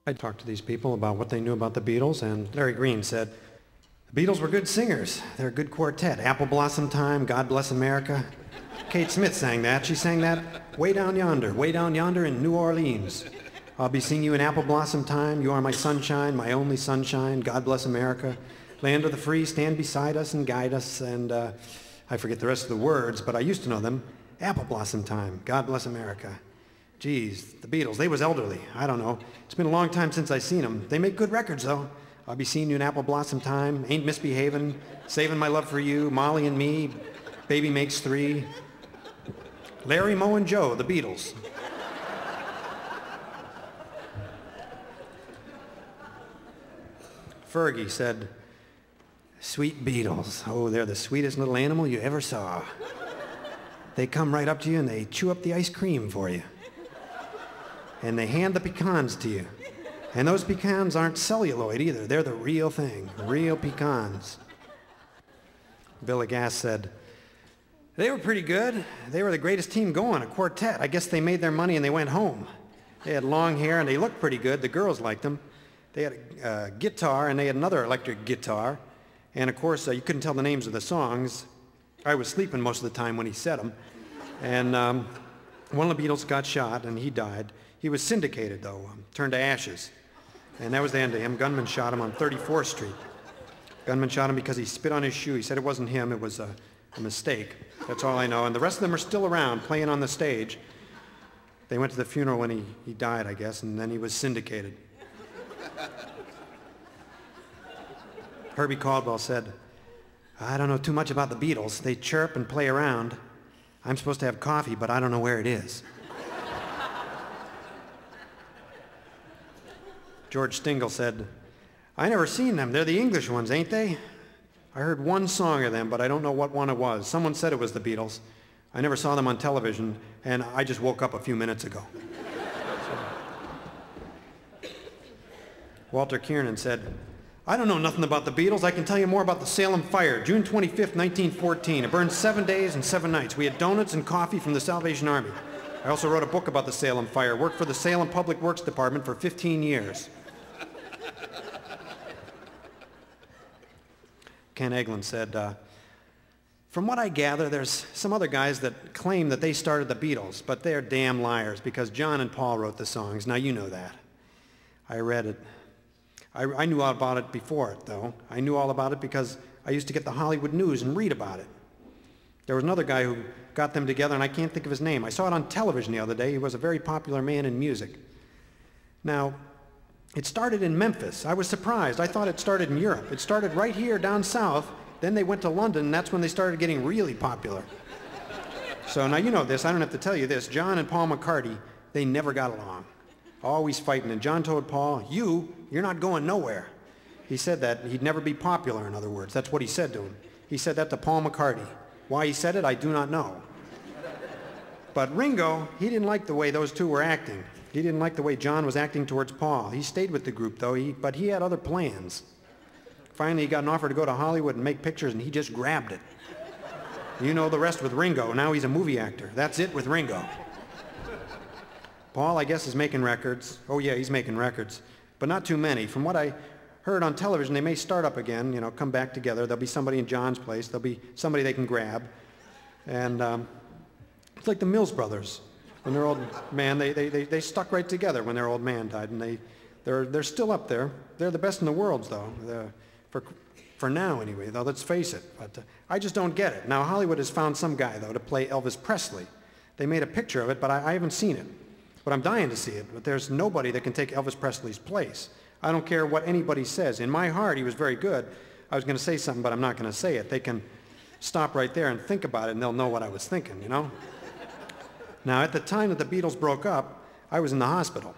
I talked to these people about what they knew about the Beatles, and Larry Green said, the Beatles were good singers. They're a good quartet. Apple Blossom Time, God Bless America. Kate Smith sang that. She sang that way down yonder in New Orleans. I'll be seeing you in Apple Blossom Time. You are my sunshine, my only sunshine. God Bless America. Land of the free, stand beside us and guide us. And I forget the rest of the words, but I used to know them. Apple Blossom Time, God Bless America. Geez, the Beatles, they was elderly. I don't know. It's been a long time since I seen them. They make good records, though. I'll be seeing you in Apple Blossom Time, Ain't Misbehavin', Saving My Love for You, Molly and Me, Baby Makes Three. Larry, Moe, and Joe, the Beatles. Fergie said, sweet Beatles. Oh, they're the sweetest little animal you ever saw. They come right up to you and they chew up the ice cream for you. And they hand the pecans to you. And those pecans aren't celluloid either. They're the real thing, real pecans. Billy Gass said, they were pretty good. They were the greatest team going, a quartet. I guess they made their money and they went home. They had long hair and they looked pretty good. The girls liked them. They had a guitar and they had another electric guitar. And of course, you couldn't tell the names of the songs. I was sleeping most of the time when he said them. And one of the Beatles got shot and he died. He was syndicated, though, turned to ashes. And that was the end of him. Gunman shot him on 34th Street. Gunman shot him because he spit on his shoe. He said it wasn't him, it was a mistake. That's all I know. And the rest of them are still around, playing on the stage. They went to the funeral when he died, I guess, and then he was syndicated. Herbie Caldwell said, I don't know too much about the Beatles. They chirp and play around. I'm supposed to have coffee, but I don't know where it is. George Stingle said, I never seen them. They're the English ones, ain't they? I heard one song of them, but I don't know what one it was. Someone said it was the Beatles. I never saw them on television, and I just woke up a few minutes ago. Walter Kiernan said, I don't know nothing about the Beatles. I can tell you more about the Salem Fire, June 25th, 1914. It burned 7 days and 7 nights. We had donuts and coffee from the Salvation Army. I also wrote a book about the Salem Fire. Worked for the Salem Public Works Department for 15 years. Ken Eglin said, from what I gather, there's some other guys that claim that they started the Beatles, but they're damn liars because John and Paul wrote the songs. Now, you know that. I read it. I knew all about it before it, though. I knew all about it because I used to get the Hollywood News and read about it. There was another guy who got them together, and I can't think of his name. I saw it on television the other day. He was a very popular man in music. Now, it started in Memphis. I was surprised. I thought it started in Europe. It started right here down south. Then they went to London, and that's when they started getting really popular. So now you know this. I don't have to tell you this. John and Paul McCartney, they never got along. Always fighting. And John told Paul, you're not going nowhere. He said that. He'd never be popular, in other words. That's what he said to him. He said that to Paul McCartney. Why he said it, I do not know. But Ringo, he didn't like the way those two were acting. He didn't like the way John was acting towards Paul. He stayed with the group, though, but he had other plans. Finally, he got an offer to go to Hollywood and make pictures, and he just grabbed it. You know the rest with Ringo. Now he's a movie actor. That's it with Ringo. Paul, I guess, is making records. Oh, yeah, he's making records. But not too many. From what I heard on television, they may start up again, come back together. There'll be somebody in John's place. There'll be somebody they can grab. And it's like the Mills Brothers. When their old man, they stuck right together when their old man died, and they're still up there. They're the best in the world, though, for now anyway, though, let's face it. But I just don't get it. Now, Hollywood has found some guy, though, to play Elvis Presley. They made a picture of it, but I haven't seen it. But I'm dying to see it, but there's nobody that can take Elvis Presley's place. I don't care what anybody says. In my heart, he was very good. I was going to say something, but I'm not going to say it. They can stop right there and think about it, and they'll know what I was thinking, Now, at the time that the Beatles broke up, I was in the hospital.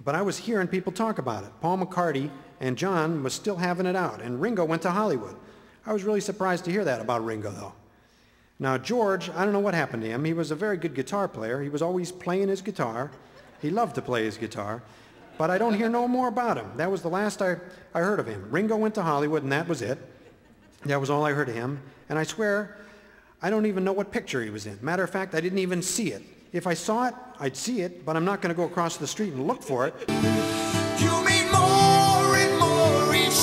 But I was hearing people talk about it. Paul McCartney and John was still having it out, and Ringo went to Hollywood. I was really surprised to hear that about Ringo, though. Now, George, I don't know what happened to him. He was a very good guitar player. He was always playing his guitar. He loved to play his guitar. But I don't hear no more about him. That was the last I heard of him. Ringo went to Hollywood, and that was it. That was all I heard of him. And I swear, I don't even know what picture he was in. Matter of fact, I didn't even see it. If I saw it, I'd see it, but I'm not going to go across the street and look for it.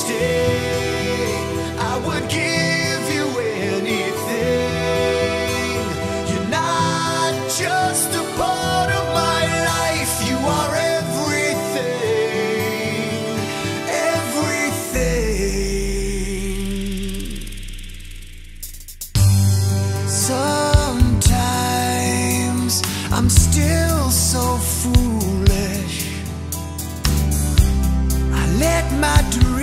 stay, I would give you anything. You're not just a part of my life, you are everything, everything. Sometimes I'm still so foolish, I let my dreams